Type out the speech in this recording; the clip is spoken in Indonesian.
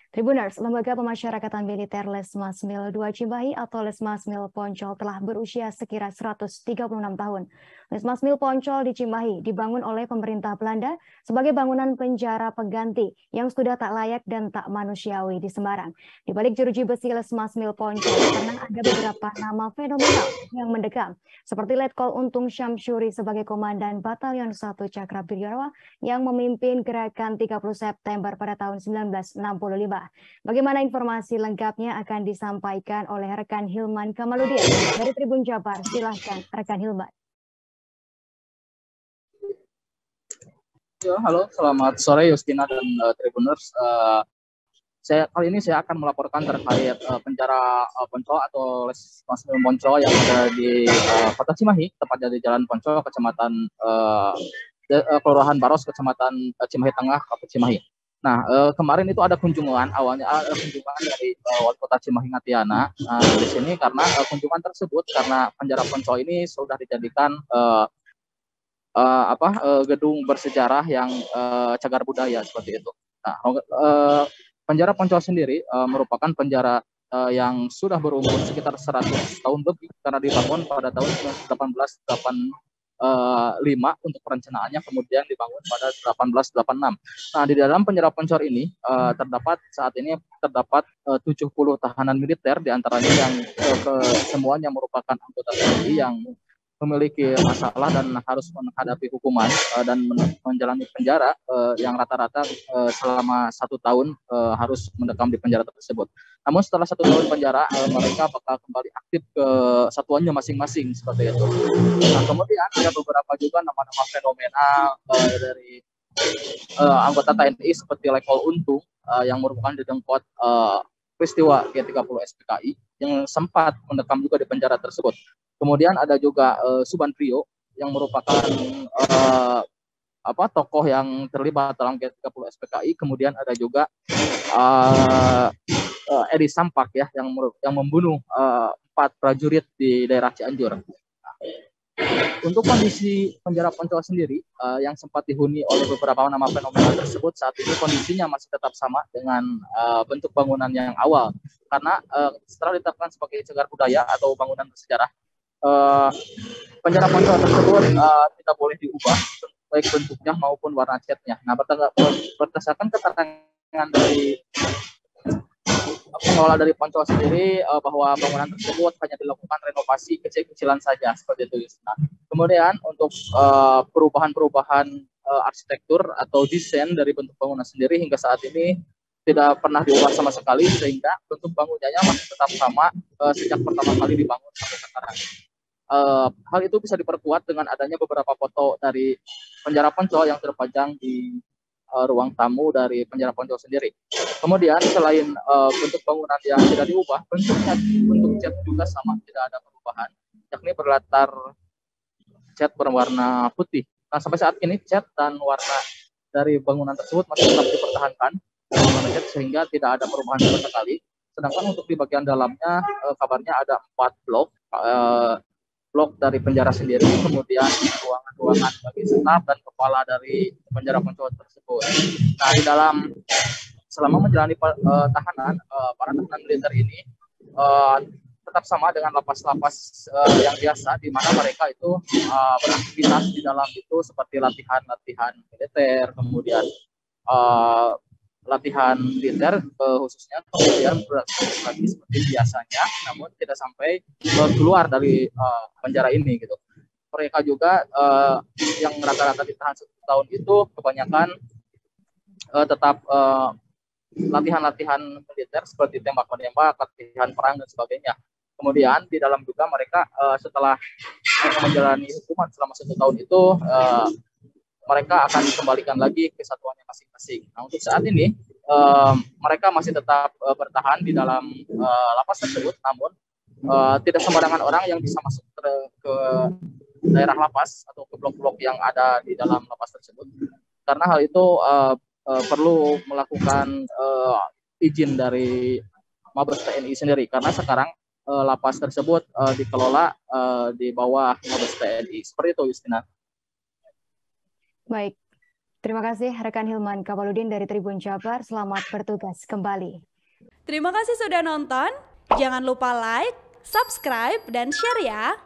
Tribuners, Lembaga Pemasyarakatan Militer Lesmas Mil 2 Cimahi atau Lesmas Mil Poncol telah berusia sekira 136 tahun. Lesmas Mil Poncol di Cimahi dibangun oleh pemerintah Belanda sebagai bangunan penjara pengganti yang sudah tak layak dan tak manusiawi di Semarang. Di balik jeruji besi Lesmas Mil Poncol, pernah ada beberapa nama fenomenal yang mendekam, seperti Letkol Untung Syamsuri sebagai Komandan Batalion 1 Cakra Biryawa yang memimpin gerakan 30 September pada tahun 1965. Bagaimana informasi lengkapnya akan disampaikan oleh rekan Hilman Kamaludin dari Tribun Jabar. Silahkan rekan Hilman. Halo, selamat sore Justina dan Tribuners. Kali ini saya akan melaporkan terkait penjara Poncol atau Lesmas Mil Poncol yang ada di Kota Cimahi, tepatnya di Jalan Poncol, Kecamatan Kelurahan Baros, Kecamatan Cimahi Tengah, Kota Cimahi. Nah, kemarin itu ada kunjungan, awalnya ada kunjungan dari Wali Kota Cimahi Ngatiana di sini karena kunjungan tersebut karena penjara Poncol ini sudah dijadikan gedung bersejarah yang cagar budaya seperti itu. Nah, penjara Poncol sendiri merupakan penjara yang sudah berumur sekitar 100 tahun lebih karena dibangun pada tahun 1885 untuk perencanaannya, kemudian dibangun pada 1886. Nah, di dalam penjara Poncol ini saat ini terdapat 70 tahanan militer, diantaranya yang semuanya merupakan anggota TNI yang memiliki masalah dan harus menghadapi hukuman dan menjalani penjara yang rata-rata selama 1 tahun harus mendekam di penjara tersebut. Namun setelah 1 tahun penjara mereka bakal kembali aktif ke satuannya masing-masing seperti itu. Nah, kemudian ada beberapa juga nama-nama fenomenal dari anggota TNI seperti Letkol Untung yang merupakan dedengkot peristiwa G30 SPKI yang sempat mendekam juga di penjara tersebut. Kemudian ada juga Subandrio yang merupakan tokoh yang terlibat dalam G30 SPKI. Kemudian ada juga Edi Sampak ya yang membunuh 4 prajurit di daerah Cianjur. Untuk kondisi penjara Poncol sendiri yang sempat dihuni oleh beberapa nama fenomenal tersebut, saat ini kondisinya masih tetap sama dengan bentuk bangunan yang awal, karena setelah ditetapkan sebagai cagar budaya atau bangunan bersejarah, penjara Poncol tersebut tidak boleh diubah baik bentuknya maupun warna catnya. Nah, berdasarkan keterangan dari pengelola dari Poncol sendiri bahwa bangunan tersebut hanya dilakukan renovasi kecil-kecilan saja seperti itu. Nah, kemudian untuk perubahan-perubahan arsitektur atau desain dari bentuk bangunan sendiri hingga saat ini tidak pernah diubah sama sekali, sehingga bentuk bangunannya masih tetap sama sejak pertama kali dibangun sampai sekarang. Hal itu bisa diperkuat dengan adanya beberapa foto dari penjara Poncol yang terpajang di ruang tamu dari penjara Poncol sendiri. Kemudian selain bentuk bangunan yang tidak diubah, bentuk cat juga sama, tidak ada perubahan, yakni berlatar cat berwarna putih. Nah, sampai saat ini cat dan warna dari bangunan tersebut masih tetap dipertahankan sehingga tidak ada perubahan sama sekali. Sedangkan untuk di bagian dalamnya kabarnya ada 4 blok dari penjara sendiri, kemudian ruangan-ruangan bagi staf dan kepala dari penjara Poncol tersebut. Nah, di dalam selama menjalani tahanan, para tahanan militer ini tetap sama dengan lapas-lapas yang biasa, di mana mereka itu beraktivitas di dalam itu seperti latihan militer, kemudian latihan militer khususnya, kemudian beraktivitas lagi seperti biasanya, namun tidak sampai keluar dari penjara ini gitu. Mereka juga yang rata-rata ditahan 1 tahun itu kebanyakan tetap latihan-latihan militer seperti tembak-menembak, latihan perang dan sebagainya. Kemudian di dalam juga mereka setelah menjalani hukuman selama 1 tahun itu mereka akan dikembalikan lagi ke satuannya masing-masing. Nah, untuk saat ini mereka masih tetap bertahan di dalam lapas tersebut, namun tidak sembarangan orang yang bisa masuk ke daerah lapas atau ke blok-blok yang ada di dalam lapas tersebut. Karena hal itu perlu melakukan izin dari Mabes TNI sendiri, karena sekarang lapas tersebut dikelola di bawah Mabes TNI. Seperti itu, Justina. Baik, Terima kasih rekan Hilman Kabaludin dari Tribun Jabar. Selamat bertugas kembali. Terima kasih sudah nonton. Jangan lupa like, subscribe, dan share ya.